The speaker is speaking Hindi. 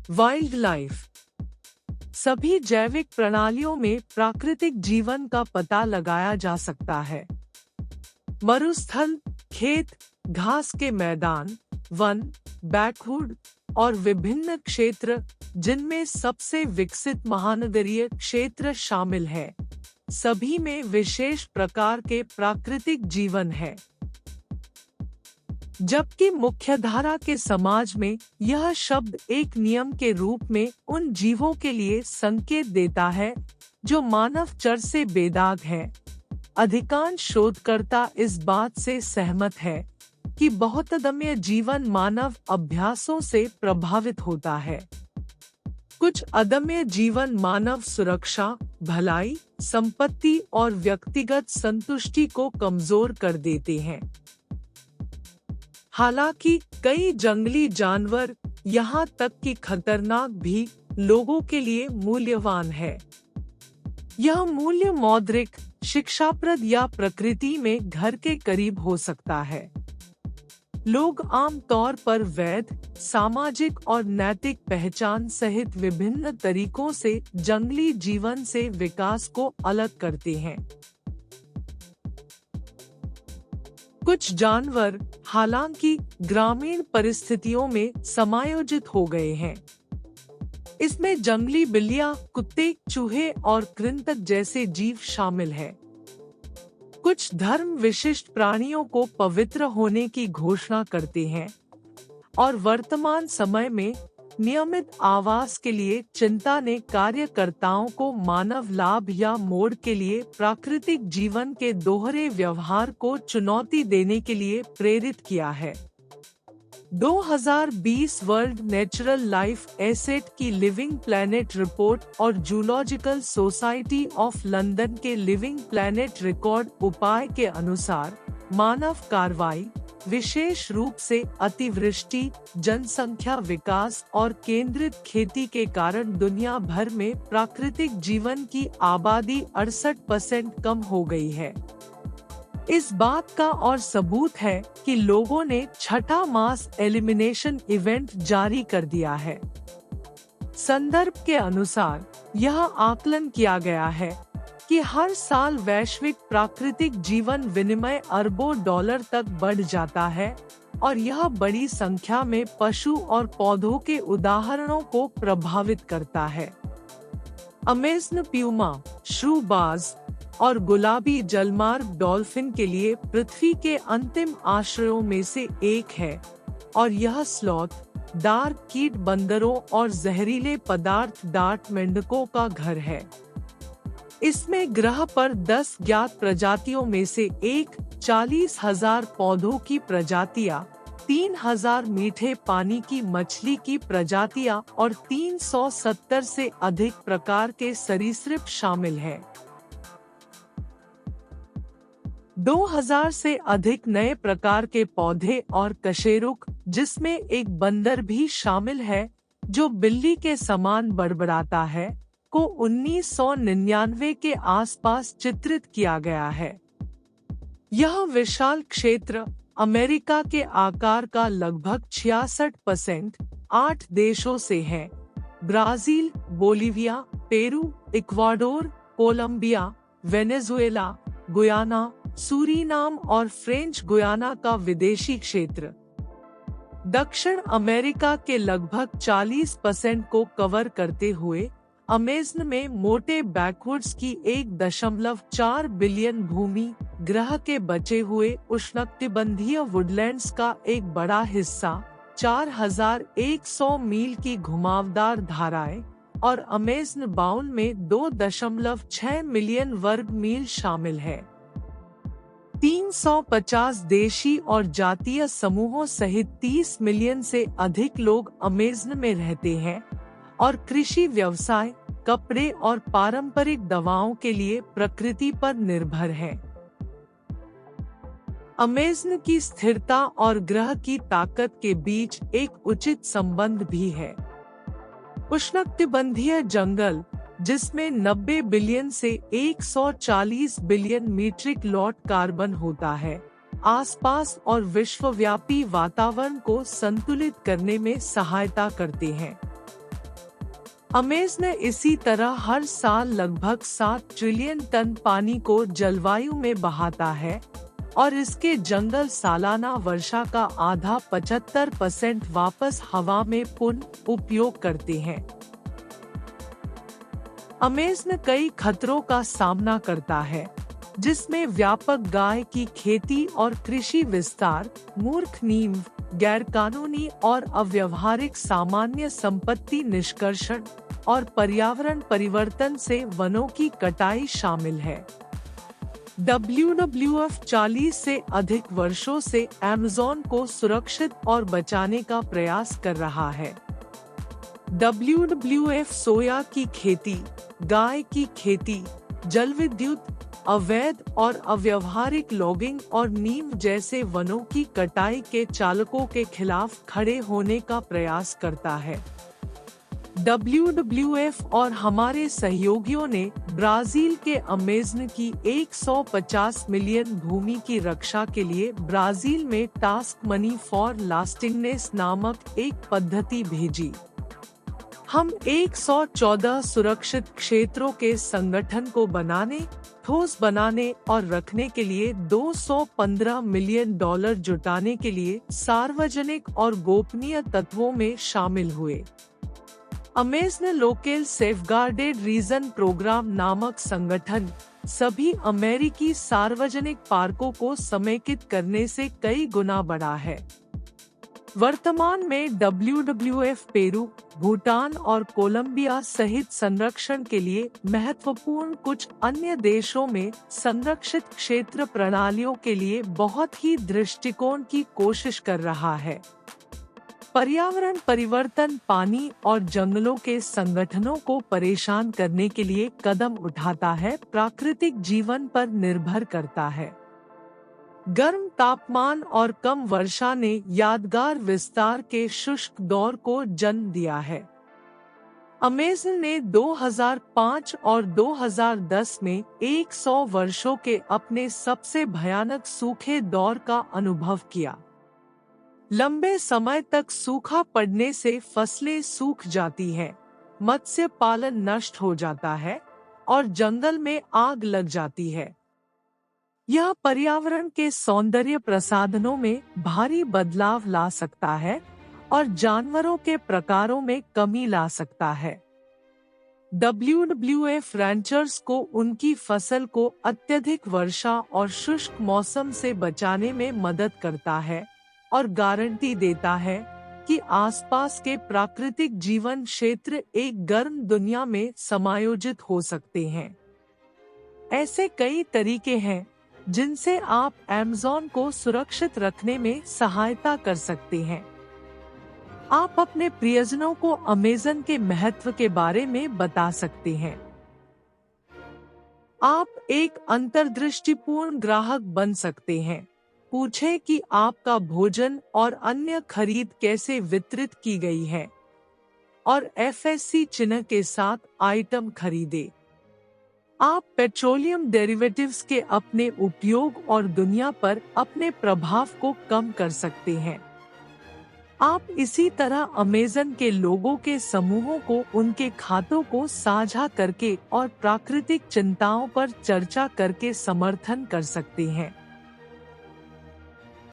Wild life. सभी जैविक प्रणालियों में प्राकृतिक जीवन का पता लगाया जा सकता है। मरुस्थल, खेत, घास के मैदान, वन, बैकवुड और विभिन्न क्षेत्र, जिनमें सबसे विकसित महानगरीय क्षेत्र शामिल है, सभी में विशेष प्रकार के प्राकृतिक जीवन है। जबकि मुख्यधारा के समाज में यह शब्द एक नियम के रूप में उन जीवों के लिए संकेत देता है जो मानव चर से बेदाग है। अधिकांश शोधकर्ता इस बात से सहमत है कि बहुतदम्य जीवन मानव अभ्यासों से प्रभावित होता है। कुछ अदम्य जीवन मानव सुरक्षा, भलाई, संपत्ति और व्यक्तिगत संतुष्टि को कमजोर कर देते हैं। हालांकि कई जंगली जानवर, यहाँ तक कि खतरनाक भी, लोगों के लिए मूल्यवान है। यह मूल्य मौद्रिक, शिक्षाप्रद या प्रकृति में घर के करीब हो सकता है। लोग आम तौर पर वैध, सामाजिक और नैतिक पहचान सहित विभिन्न तरीकों से जंगली जीवन से विकास को अलग करते हैं। कुछ जानवर हालांकि ग्रामीण परिस्थितियों में समायोजित हो गए हैं। इसमें जंगली बिल्लियां, कुत्ते, चूहे और कृंतक जैसे जीव शामिल हैं। कुछ धर्म विशिष्ट प्राणियों को पवित्र होने की घोषणा करते हैं और वर्तमान समय में नियमित आवास के लिए चिंता ने कार्यकर्ताओं को मानव लाभ या मोड़ के लिए प्राकृतिक जीवन के दोहरे व्यवहार को चुनौती देने के लिए प्रेरित किया है। 2020 वर्ल्ड नेचुरल लाइफ एसेट की लिविंग प्लैनेट रिपोर्ट और जूलॉजिकल सोसाइटी ऑफ लंदन के लिविंग प्लैनेट रिकॉर्ड उपाय के अनुसार मानव कार्रवाई, विशेष रूप से अतिवृष्टि, जनसंख्या विकास और केंद्रित खेती के कारण दुनिया भर में प्राकृतिक जीवन की आबादी 68% कम हो गई है। इस बात का और सबूत है कि लोगों ने छठा मास एलिमिनेशन इवेंट जारी कर दिया है। संदर्भ के अनुसार यह आकलन किया गया है कि हर साल वैश्विक प्राकृतिक जीवन विनिमय अरबों डॉलर तक बढ़ जाता है और यह बड़ी संख्या में पशु और पौधों के उदाहरणों को प्रभावित करता है। अमेज़न प्यूमा, श्रूबाज और गुलाबी जलमार्ग डॉल्फिन के लिए पृथ्वी के अंतिम आश्रयों में से एक है और यह स्लॉथ, डार्क कीट बंदरों और जहरीले पदार्थ डार्ट मेंढकों का घर है। इसमें ग्रह पर 10 ज्ञात प्रजातियों में से 40,000 पौधों की प्रजातियां, 3,000 मीठे पानी की मछली की प्रजातियां और 370 से अधिक प्रकार के सरीसृप शामिल हैं। 2000 से अधिक नए प्रकार के पौधे और कशेरुक, जिसमें एक बंदर भी शामिल है जो बिल्ली के समान बड़बड़ाता है, को 1999 के आसपास चित्रित किया गया है। यह विशाल क्षेत्र अमेरिका के आकार का लगभग 66% 8 देशों से है: Brazil, Bolivia, Peru, Ecuador, Colombia, Venezuela, Guyana, Suriname और फ्रेंच गुयाना का विदेशी क्षेत्र। दक्षिण अमेरिका के लगभग 40% को कवर करते हुए अमेज़न में मोटे बैकवुड्स की 1.4 बिलियन भूमि, ग्रह के बचे हुए उष्णकटिबंधीय वुडलैंड्स का एक बड़ा हिस्सा, 4100 मील की घुमावदार धाराएं और अमेज़न बाउल में 2.6 मिलियन वर्ग मील शामिल है। 350 देशी और जातीय समूहों सहित 30 मिलियन से अधिक लोग अमेज़न में रहते हैं और कृषि व्यवसाय, कपड़े और पारंपरिक दवाओं के लिए प्रकृति पर निर्भर है। अमेज़न की स्थिरता और ग्रह की ताकत के बीच एक उचित संबंध भी है। उष्णकटिबंधीय जंगल, जिसमें 90 बिलियन से 140 बिलियन मीट्रिक लॉट कार्बन होता है, आसपास और विश्वव्यापी वातावरण को संतुलित करने में सहायता करते हैं। अमेज़न ने इसी तरह हर साल लगभग 7 ट्रिलियन टन पानी को जलवायु में बहाता है और इसके जंगल सालाना वर्षा का आधा 75% वापस हवा में पुनः उपयोग करते हैं। अमेज़न कई खतरों का सामना करता है, जिसमें व्यापक गाय की खेती और कृषि विस्तार, मूर्ख नींव, गैरकानूनी और अव्यावहारिक सामान्य संपत्ति निष्कर्षण और पर्यावरण परिवर्तन से वनों की कटाई शामिल है। WWF 40 से अधिक वर्षों से अमेज़न को सुरक्षित और बचाने का प्रयास कर रहा है। WWF सोया की खेती, गाय की खेती, जलविद्युत, अवैध और अव्यावहारिक लॉगिंग और नीम जैसे वनों की कटाई के चालकों के खिलाफ खड़े होने का प्रयास करता है। WWF और हमारे सहयोगियों ने ब्राजील के अमेज़न की 150 मिलियन भूमि की रक्षा के लिए ब्राजील में टास्क मनी फॉर लास्टिंगनेस नामक एक पद्धति भेजी। हम 114 सुरक्षित क्षेत्रों के संगठन को बनाने, ठोस बनाने और रखने के लिए $215 मिलियन जुटाने के लिए सार्वजनिक और गोपनीय तत्वों में शामिल हुए। Amazon local safeguarded region programme नामक संगठन सभी अमेरिकी सार्वजनिक पार्कों को समेकित करने से कई गुना बड़ा है। वर्तमान में WWF पेरू, भूटान और कोलंबिया सहित संरक्षण के लिए महत्वपूर्ण कुछ अन्य देशों में संरक्षित क्षेत्र प्रणालियों के लिए बहुत ही दृष्टिकोण की कोशिश कर रहा है। पर्यावरण परिवर्तन पानी और जंगलों के संगठनों को परेशान करने के लिए कदम उठाता है, प्राकृतिक जीवन पर निर्भर करता है। गर्म तापमान और कम वर्षा ने यादगार विस्तार के शुष्क दौर को जन्म दिया है। अमेज़न ने 2005 और 2010 में 100 वर्षों के अपने सबसे भयानक सूखे दौर का अनुभव किया। लंबे समय तक सूखा पड़ने से फसलें सूख जाती हैं, मत्स्य पालन नष्ट हो जाता है और जंगल में आग लग जाती है। यह पर्यावरण के सौंदर्य प्रसाधनों में भारी बदलाव ला सकता है और जानवरों के प्रकारों में कमी ला सकता है। WWF रैंचर्स को उनकी फसल को अत्यधिक वर्षा और शुष्क मौसम से बचाने में मदद करता है और गारंटी देता है कि आसपास के प्राकृतिक जीवन क्षेत्र एक गर्म दुनिया में समायोजित हो सकते हैं। ऐसे कई तरीके हैं जिनसे आप अमेज़न को सुरक्षित रखने में सहायता कर सकते हैं। आप अपने प्रियजनों को अमेज़न के महत्व के बारे में बता सकते हैं। आप एक अंतर्दृष्टिपूर्ण ग्राहक बन सकते हैं। पूछें कि आपका भोजन और अन्य खरीद कैसे वितरित की गई है और FSC चिन्ह के साथ आइटम खरीदें। आप पेट्रोलियम डेरिवेटिव्स के अपने उपयोग और दुनिया पर अपने प्रभाव को कम कर सकते हैं। आप इसी तरह अमेज़न के लोगों के समूहों को उनके खातों को साझा करके और प्राकृतिक चिंताओं पर चर्चा करके समर्थन कर सकते हैं।